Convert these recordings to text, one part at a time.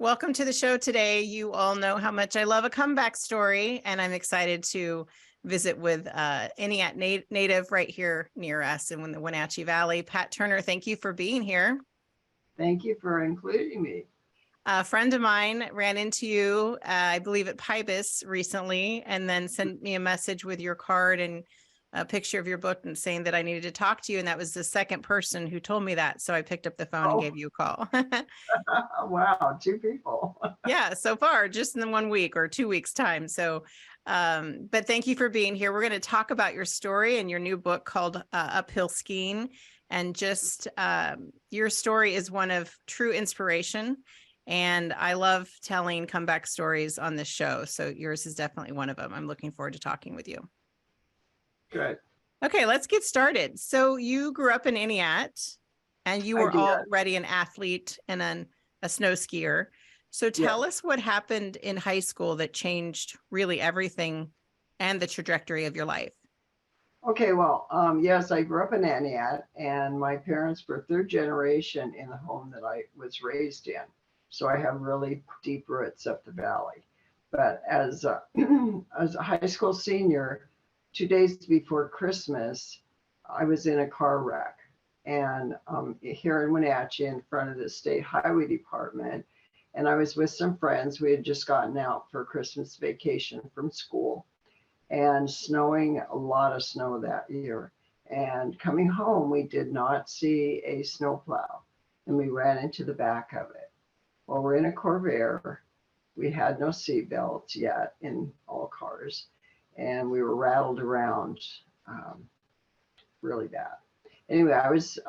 Welcome to the show today. You all know how much I love a comeback story, and I'm excited to visit with Entiat native right here near us in the Wenatchee Valley. Pat Turner, thank you for being here. Thank you for including me. A friend of mine ran into you, I believe at Pybus recently, and then sent me a message with your card and a picture of your book and saying that I needed to talk to you. And that was the second person who told me that. So I picked up the phone and gave you a call. Wow, two people. Yeah, so far, just in the 1 week or 2 weeks time. So, but thank you for being here. We're going to talk about your story and your new book called Uphill Skiing. And just your story is one of true inspiration. And I love telling comeback stories on this show. So yours is definitely one of them. I'm looking forward to talking with you. Good. Okay, let's get started. So you grew up in Entiat and you were already an athlete and a snow skier. So tell us what happened in high school that changed really everything and the trajectory of your life. Okay, well, yes, I grew up in Entiat, and my parents were third generation in the home that I was raised in. So I have really deep roots up the valley. But as as a high school senior, 2 days before Christmas, I was in a car wreck. And here in Wenatchee, in front of the state highway department, and I was with some friends. We had just gotten out for Christmas vacation from school, and snowing, a lot of snow that year. And coming home, we did not see a snowplow, and we ran into the back of it. Well, we're in a Corvair. We had no seat belts yet in all cars, and we were rattled around really bad. Anyway, I was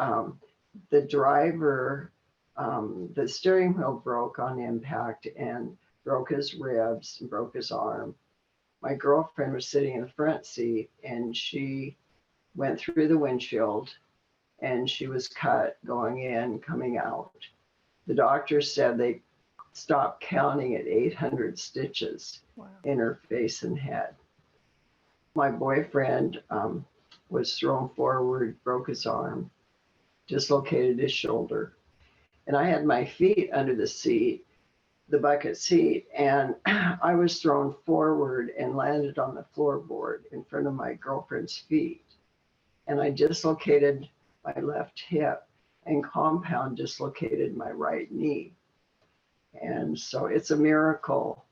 the driver. The steering wheel broke on impact and broke his ribs and broke his arm. My girlfriend was sitting in the front seat, and she went through the windshield, and she was cut going in, coming out. The doctor said they stopped counting at 800 stitches in her face and head. My boyfriend was thrown forward, broke his arm, dislocated his shoulder. And I had my feet under the seat, the bucket seat, and I was thrown forward and landed on the floorboard in front of my girlfriend's feet. And I dislocated my left hip and compound dislocated my right knee. And so it's a miracle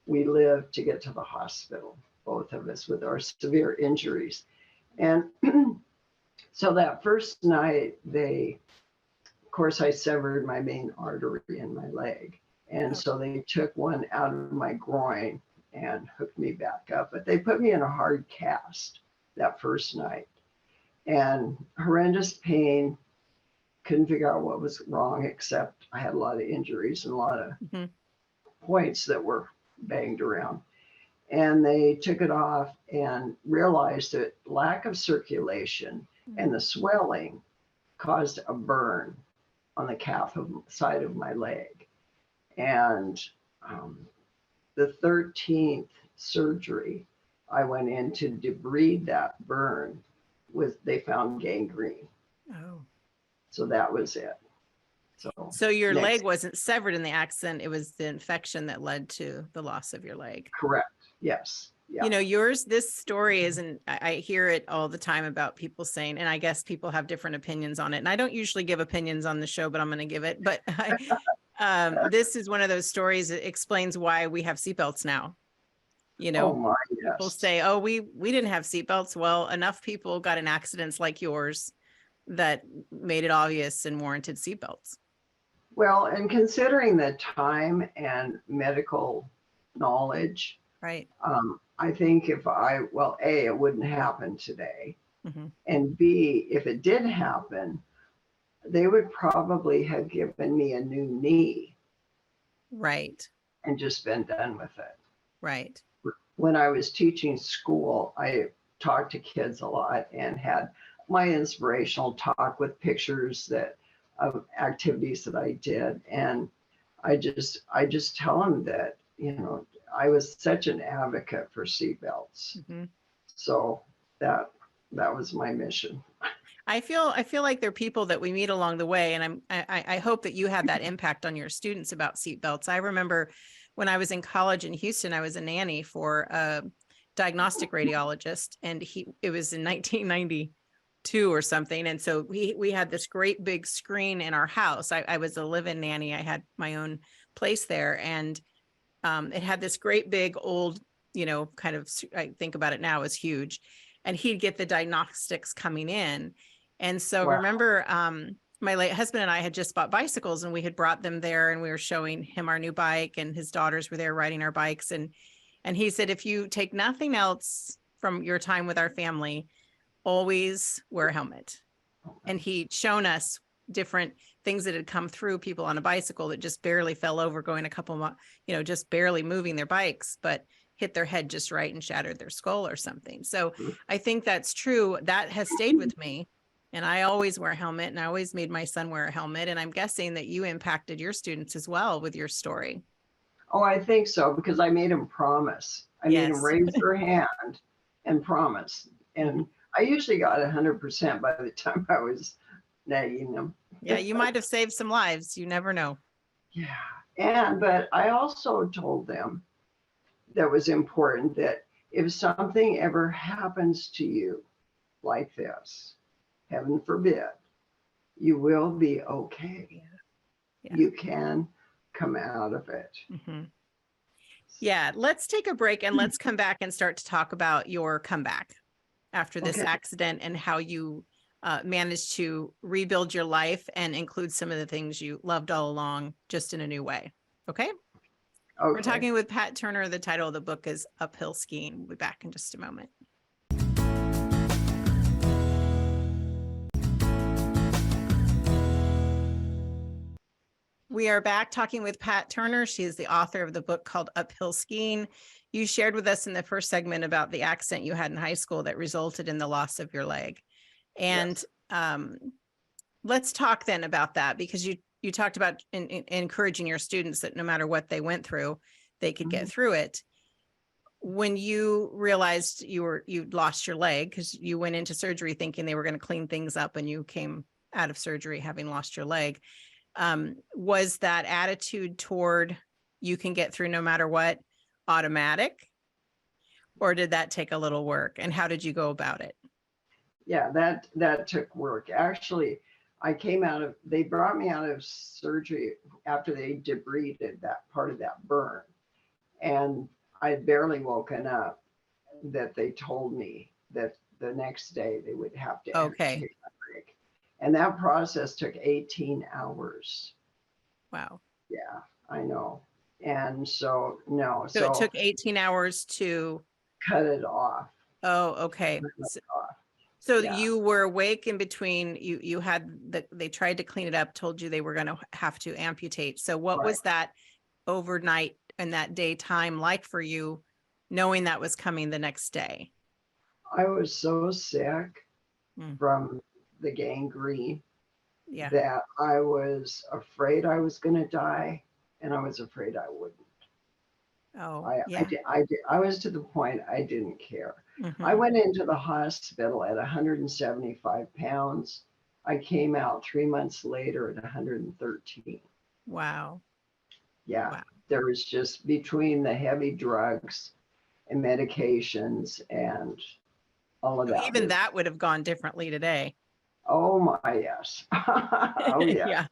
we lived to get to the hospital, both of us with our severe injuries. And so that first night, of course, I severed my main artery in my leg. And so they took one out of my groin and hooked me back up. But they put me in a hard cast that first night. And horrendous pain, couldn't figure out what was wrong, except I had a lot of injuries and a lot of points that were banged around. And they took it off and realized that lack of circulation and the swelling caused a burn on the calf side of my leg. And the 13th surgery, I went in to debride that burn. They found gangrene. Oh. So that was it. So your leg wasn't severed in the accident. It was the infection that led to the loss of your leg. Correct. Yes. Yeah. You know, this story isn't, I hear it all the time about people saying, and I guess people have different opinions on it. And I don't usually give opinions on the show, but I'm going to give it. But this is one of those stories that explains why we have seatbelts now. You know, people say, oh, we didn't have seatbelts. Well, enough people got in accidents like yours that made it obvious and warranted seatbelts. Well, and considering the time and medical knowledge, right. I think A, it wouldn't happen today. And B, if it did happen, they would probably have given me a new knee. Right. And just been done with it. Right. When I was teaching school, I talked to kids a lot and had my inspirational talk with pictures of activities that I did. And I just tell them that, you know, I was such an advocate for seatbelts. So that was my mission. I feel like there are people that we meet along the way, and I hope that you had that impact on your students about seatbelts. I remember when I was in college in Houston, I was a nanny for a diagnostic radiologist, and it was in 1992 or something. And so we had this great big screen in our house. I was a live-in nanny. I had my own place there, and it had this great big old, kind of, I think about it now as huge, and he'd get the diagnostics coming in. And so Wow. remember, my late husband and I had just bought bicycles, and we had brought them there, and we were showing him our new bike, and his daughters were there riding our bikes. And he said, if you take nothing else from your time with our family, always wear a helmet. And he'd shown us different things that had come through, people on a bicycle that just barely fell over going a couple, just barely moving their bikes, but hit their head just right and shattered their skull or something. So I think that's true. That has stayed with me. And I always wear a helmet, and I always made my son wear a helmet. And I'm guessing that you impacted your students as well with your story. Oh, I think so, because I made them promise. I made them raise their hand and promise. And I usually got 100% by the time I was nagging them. Yeah, you might have saved some lives. You never know. Yeah. But I also told them that was important, that if something ever happens to you like this, heaven forbid, you will be okay. Yeah. You can come out of it. Mm-hmm. Yeah, let's take a break and let's come back and start to talk about your comeback after this accident, and how you managed to rebuild your life and include some of the things you loved all along, just in a new way. Okay. We're talking with Pat Turner. The title of the book is Uphill Skiing. We'll be back in just a moment. We are back talking with Pat Turner. She is the author of the book called Uphill Skiing. You shared with us in the first segment about the accident you had in high school that resulted in the loss of your leg. And let's talk then about that, because you talked about encouraging your students that no matter what they went through, they could get through it. When you realized you'd lost your leg, because you went into surgery thinking they were going to clean things up, and you came out of surgery having lost your leg, was that attitude toward you can get through no matter what automatic, or did that take a little work? And how did you go about it? Yeah, that took work. Actually, they brought me out of surgery after they debrided that part of that burn. And I'd barely woken up that they told me that the next day they would have to amputate my leg. And that process took 18 hours. Wow. Yeah, I know. And so, no. So it took 18 hours to cut it off. Oh, okay. So you were awake in between, you had they tried to clean it up, told you they were going to have to amputate. So what was that overnight and that daytime like for you, knowing that was coming the next day? I was so sick from the gangrene that I was afraid I was going to die, and I was afraid I wouldn't. Oh, I was to the point I didn't care. I went into the hospital at 175 pounds. I came out 3 months later at 113. Wow. Yeah. Wow. There was just, between the heavy drugs and medications and all of that. Even that would have gone differently today. Oh my, yes. Oh yeah.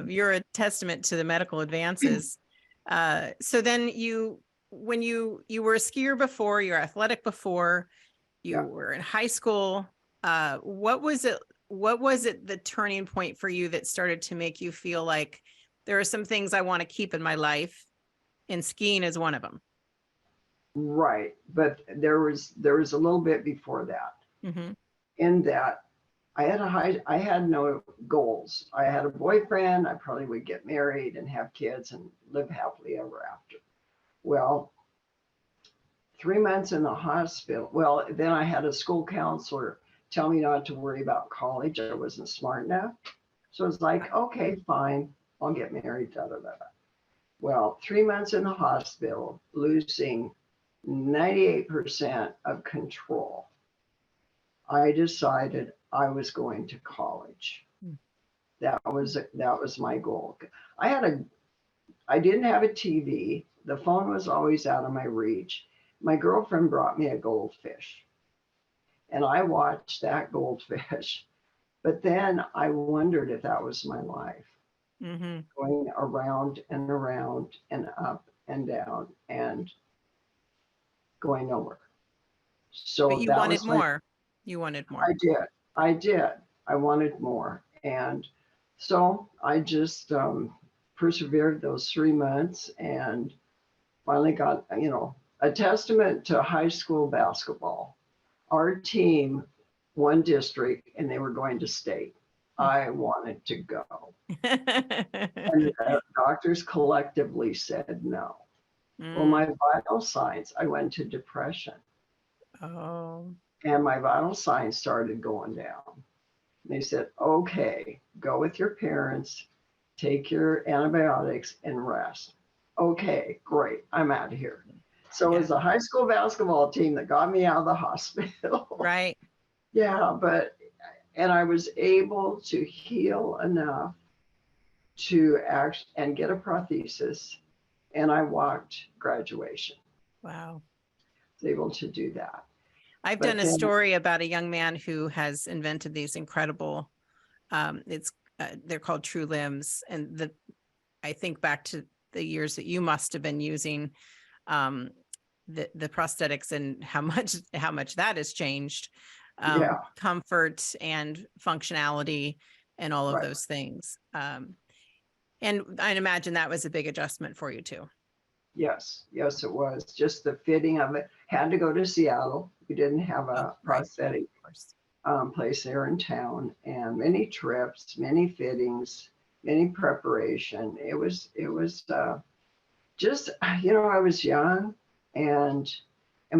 You're a testament to the medical advances. So then when you were a skier before, you were athletic before, you were in high school. What was it the turning point for you that started to make you feel like there are some things I want to keep in my life, and skiing is one of them? Right. But there was a little bit before that. In that I had no goals. I had a boyfriend. I probably would get married and have kids and live happily ever after. Well, 3 months in the hospital. Well, then I had a school counselor tell me not to worry about college. I wasn't smart enough. So it's like, okay, fine, I'll get married. Well, 3 months in the hospital, losing 98% of control. I decided I was going to college. Hmm. That was my goal. I didn't have a TV. The phone was always out of my reach. My girlfriend brought me a goldfish, and I watched that goldfish. But then I wondered if that was my life, Mm-hmm. going around and around and up and down and going nowhere. But So you that wanted was my, more. You wanted more. I did. I did. I wanted more. And so I just persevered those 3 months and finally got, a testament to high school basketball. Our team won district and they were going to state. I wanted to go. And the doctors collectively said no. Well, Mm. my vital signs, I went to depression Oh. and my vital signs started going down. They said, okay, go with your parents, take your antibiotics and rest. Okay, great. I'm out of here. So it was a high school basketball team that got me out of the hospital. Right. Yeah, and I was able to heal enough to act and get a prosthesis, and I walked graduation. Wow. I was able to do that. I've But done a then, story about a young man who has invented these incredible, they're called true limbs. And I think back to the years that you must have been using the prosthetics and how much that has changed, yeah, comfort and functionality and all of right. those things. And I'd imagine that was a big adjustment for you too. Yes, yes, it was. Just the fitting of it. Had to go to Seattle. We didn't have a Right. prosthetic Of course. place there in town, and many trips, many fittings, many preparation. It was just, I was young, and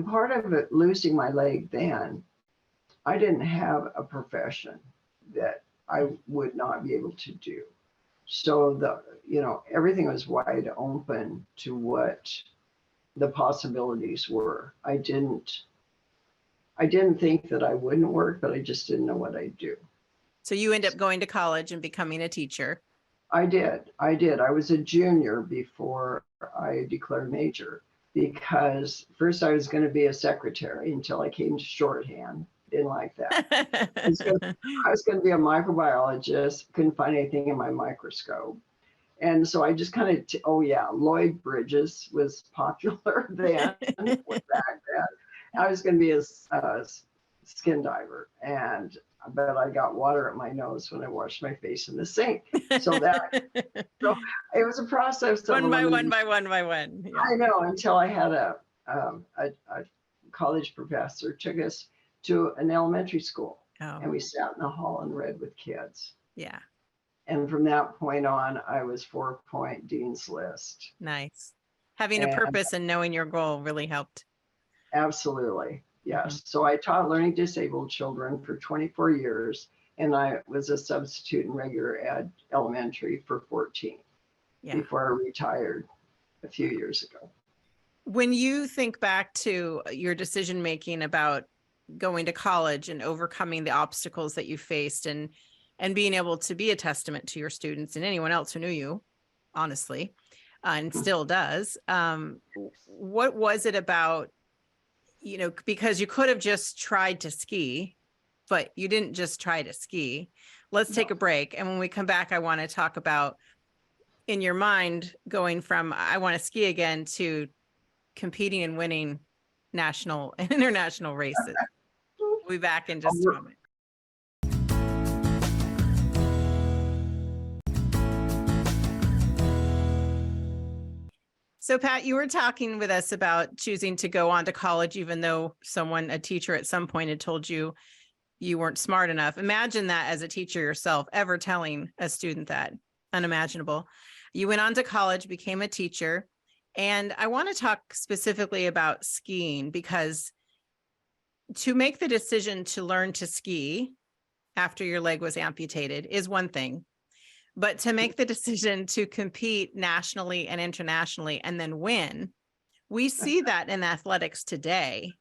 part of it, losing my leg then, I didn't have a profession that I would not be able to do. So everything was wide open to what the possibilities were. I didn't think that I wouldn't work, but I just didn't know what I'd do. So you end up going to college and becoming a teacher. I did. I was a junior before I declared major, because first I was going to be a secretary until I came to shorthand. Didn't like that. I was going to be a microbiologist. Couldn't find anything in my microscope. And so I just kind of, Lloyd Bridges was popular then, back then. I was going to be a skin diver, but I got water at my nose when I washed my face in the sink. So it was a process of one by one. Yeah. I know, until I had a college professor took us to an elementary school, and we sat in the hall and read with kids. Yeah. And from that point on, I was 4-point Dean's List. Nice. Having a purpose and knowing your goal really helped. Absolutely. Yes. So I taught learning disabled children for 24 years, and I was a substitute in regular ed elementary for 14 before I retired a few years ago. When you think back to your decision making about going to college and overcoming the obstacles that you faced and being able to be a testament to your students and anyone else who knew you, honestly, and still does, what was it about, because you could have just tried to ski, but you didn't just try to ski. Let's take a break. And when we come back, I want to talk about, in your mind, going from I want to ski again to competing and winning national and international races. We'll be back in just a moment. So Pat, you were talking with us about choosing to go on to college, even though a teacher at some point had told you you weren't smart enough. Imagine that as a teacher yourself, ever telling a student that. Unimaginable. You went on to college, became a teacher. And I want to talk specifically about skiing, because to make the decision to learn to ski after your leg was amputated is one thing. But to make the decision to compete nationally and internationally and then win, we see that in athletics today.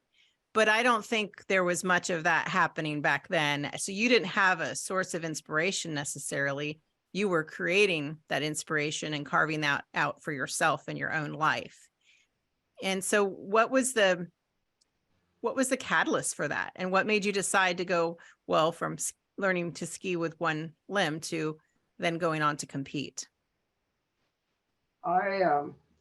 but I don't think there was much of that happening back then. So you didn't have a source of inspiration necessarily. You were creating that inspiration and carving that out for yourself in your own life. And so what was the catalyst for that? And what made you decide to go, well, from learning to ski with one limb to then going on to compete? I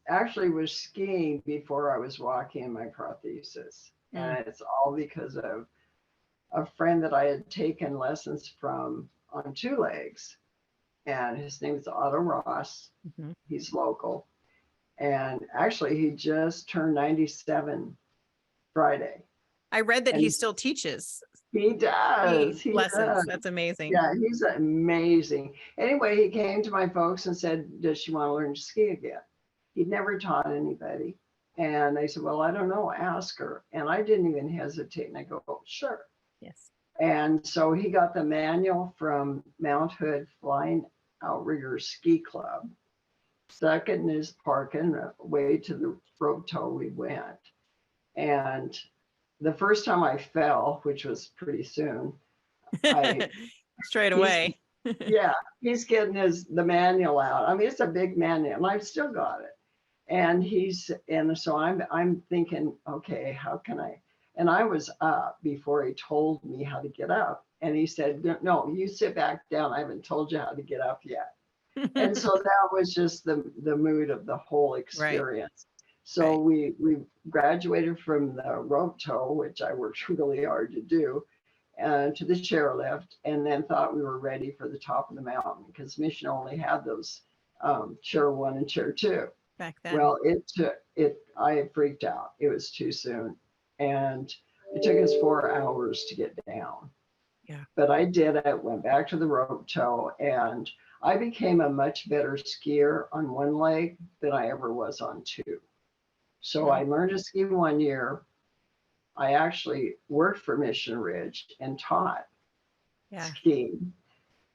actually was skiing before I was walking in my prosthesis. And it's all because of a friend that I had taken lessons from on two legs. And his name is Otto Ross. Mm-hmm. He's local. And actually, he just turned 97 Friday. I read that And he still teaches. He does. He lessons. does. That's amazing. Yeah, he's amazing. Anyway, he came to my folks and said, does she want to learn to ski again? He'd never taught anybody. And they said, well, I don't know, ask her. And I didn't even hesitate. And I go, oh, sure. Yes. And so he got the manual from Mount Hood Flying Outriggers Ski Club, stuck it in his parking, way to the rope tow we went. And the first time I fell, which was pretty soon, straight away. Yeah, he's getting the manual out. I mean, it's a big manual, and I've still got it. And so I'm thinking, okay, how can I? And I was up before he told me how to get up. And he said, no, you sit back down. I haven't told you how to get up yet. And so that was just the mood of the whole experience. Right. So we graduated from the rope tow, which I worked really hard to do, to the chairlift, and then thought we were ready for the top of the mountain because Mission only had those chair 1 and chair 2. Back then. Well, I freaked out. It was too soon. And it took us 4 hours to get down. Yeah. But I did it, went back to the rope tow, and I became a much better skier on one leg than I ever was on two. So I learned to ski 1 year. I actually worked for Mission Ridge and taught skiing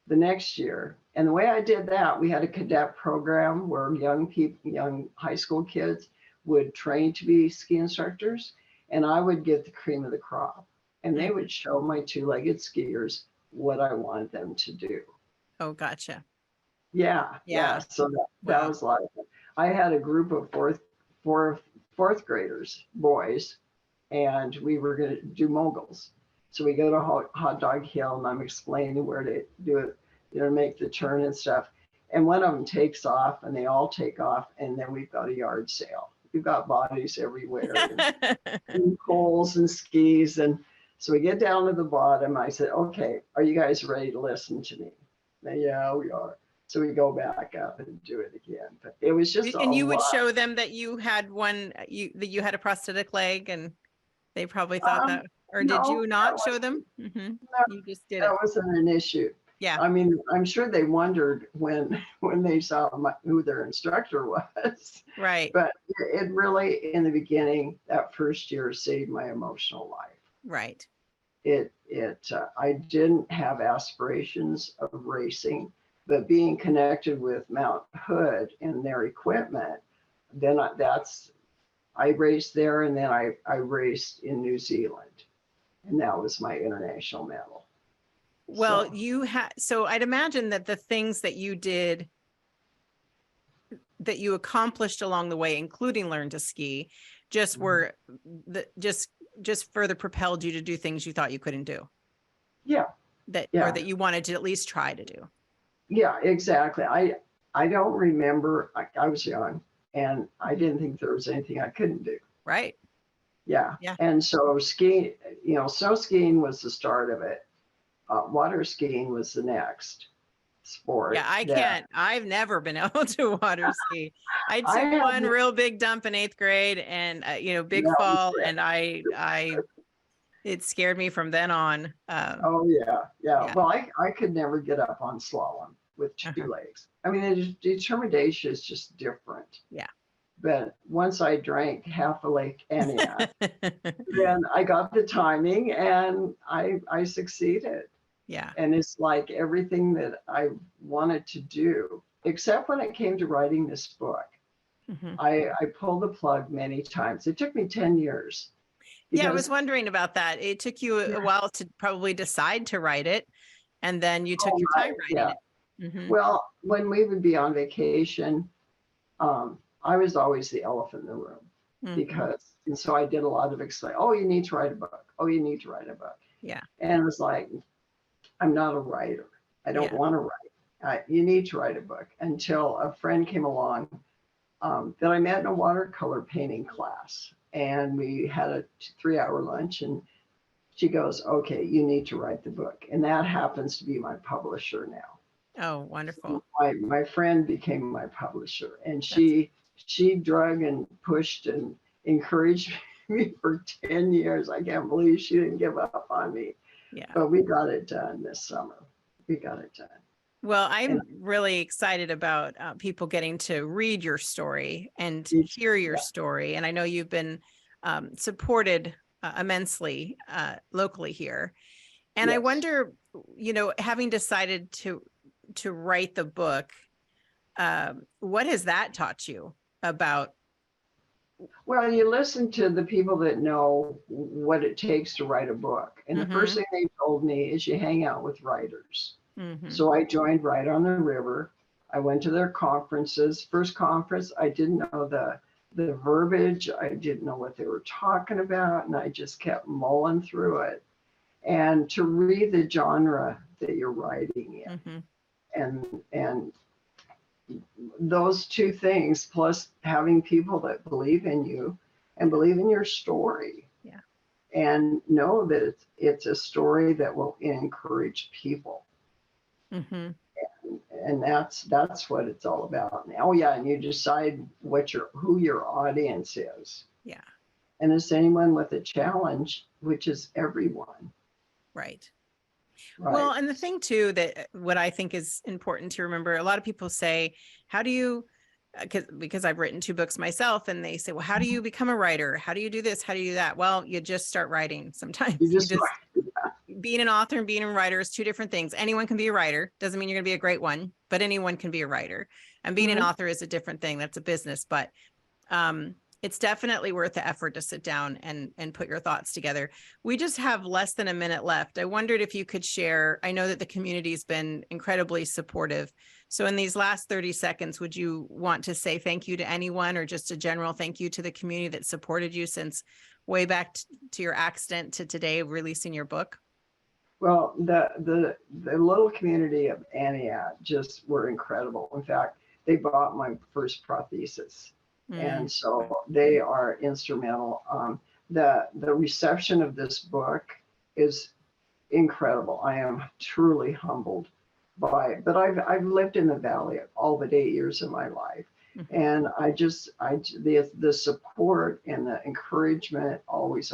the next year. And the way I did that, we had a cadet program where young high school kids would train to be ski instructors, and I would get the cream of the crop. And they would show my two-legged skiers what I wanted them to do. Oh, gotcha. Yeah. So that was a lot of fun. I had a group of fourth graders, boys, and we were going to do moguls. So we go to Hot Dog Hill, and I'm explaining where to do it, make the turn and stuff. And one of them takes off, and they all take off, and then we've got a yard sale. We've got bodies everywhere, and poles and skis. And so we get down to the bottom. I said, okay, are you guys ready to listen to me? And, yeah, we are. So we go back up and do it again. But it was just and you would show them that you had that you had a prosthetic leg, and they probably thought that, or did you not show them? Mm-hmm. No, you just did. That wasn't an issue. Yeah. I mean, I'm sure they wondered when they saw who their instructor was. Right. But it really, in the beginning, that first year saved my emotional life. Right. I didn't have aspirations of racing, but being connected with Mount Hood and their equipment, then I raced there, and then I raced in New Zealand, and that was my international medal. Well, so I'd imagine that the things that you did, that you accomplished along the way, including learn to ski, just were just further propelled you to do things you thought you couldn't do. Yeah. Or that you wanted to at least try to do. Yeah, exactly. I don't remember. I was young, and I didn't think there was anything I couldn't do. Right. Yeah. And so skiing, snow skiing was the start of it. Water skiing was the next sport. Yeah, I've never been able to water ski. I took one real big dump in 8th grade, and big fall, and it scared me from then on. Oh yeah. Well, I could never get up on slalom with two legs. I mean, the determination is just different. Yeah. But once I drank half a Lake Entiat, then I got the timing, and I succeeded. Yeah. And it's like everything that I wanted to do, except when it came to writing this book. Mm-hmm. I pulled the plug many times. It took me 10 years. Yeah, I was because wondering about that. It took you a while to probably decide to write it, and then you took oh your my, time writing yeah. it. Hmm. Well, when we would be on vacation, I was always the elephant in the room Hmm. because, and so I did a lot of explain. Oh, you need to write a book. Oh, you need to write a book. Yeah, And it was like, I'm not a writer. I don't yeah. want to write. You need to write a book. Until a friend came along that I met in a watercolor painting class, and we had a 3-hour lunch, and she goes, "Okay, you need to write the book," and that happens to be my publisher now. Oh, wonderful. My friend became my publisher, and That's, she drug and pushed and encouraged me for 10 years. I can't believe she didn't give up on me, yeah. but we got it done this summer. We got it done. Well, And I'm really excited about people getting to read your story and it's, hear your yeah, story. And I know you've been supported immensely locally here. And I yes. wonder, having decided to write the book, what has that taught you about? Well, you listen to the people that know what it takes to write a book. And the first Hmm. thing they told me is you hang out with writers. Hmm. So I joined Right on the River. I went to their conferences. First conference, I didn't know the verbiage. I didn't know what they were talking about. And I just kept mulling through it. And to read the genre that you're writing in. Hmm. And those two things, plus having people that believe in you and believe in your story Yeah. and know that it's a story that will encourage people. Hmm. And that's what it's all about. And, oh yeah, and you decide who your audience is. Yeah. And it's anyone with a challenge, which is everyone. Right. Well, Right. and the thing too, that what I think is important to remember, a lot of people say, how do you, because I've written 2 books myself, and they say, well, how do you become a writer? How do you do this? How do you do that? Well, you just start writing sometimes. You You just just, being an author and being a writer is 2 different things. Anyone can be a writer. Doesn't mean you're going to be a great one, but anyone can be a writer. And being an Mhm. author is a different thing. That's a business, but it's definitely worth the effort to sit down and put your thoughts together. We just have less than a minute left. I wondered if you could share, I know that the community's been incredibly supportive. So in these last 30 seconds, would you want to say thank you to anyone, or just a general thank you to the community that supported you since way back to your accident to today releasing your book? Well, the little community of Entiat just were incredible. In fact, they bought my first prosthesis, and Mm. so they are instrumental. The reception of this book is incredible. I am truly humbled by it. But I've lived in the valley all but 8 years of my life, Mhm. and the support and the encouragement always.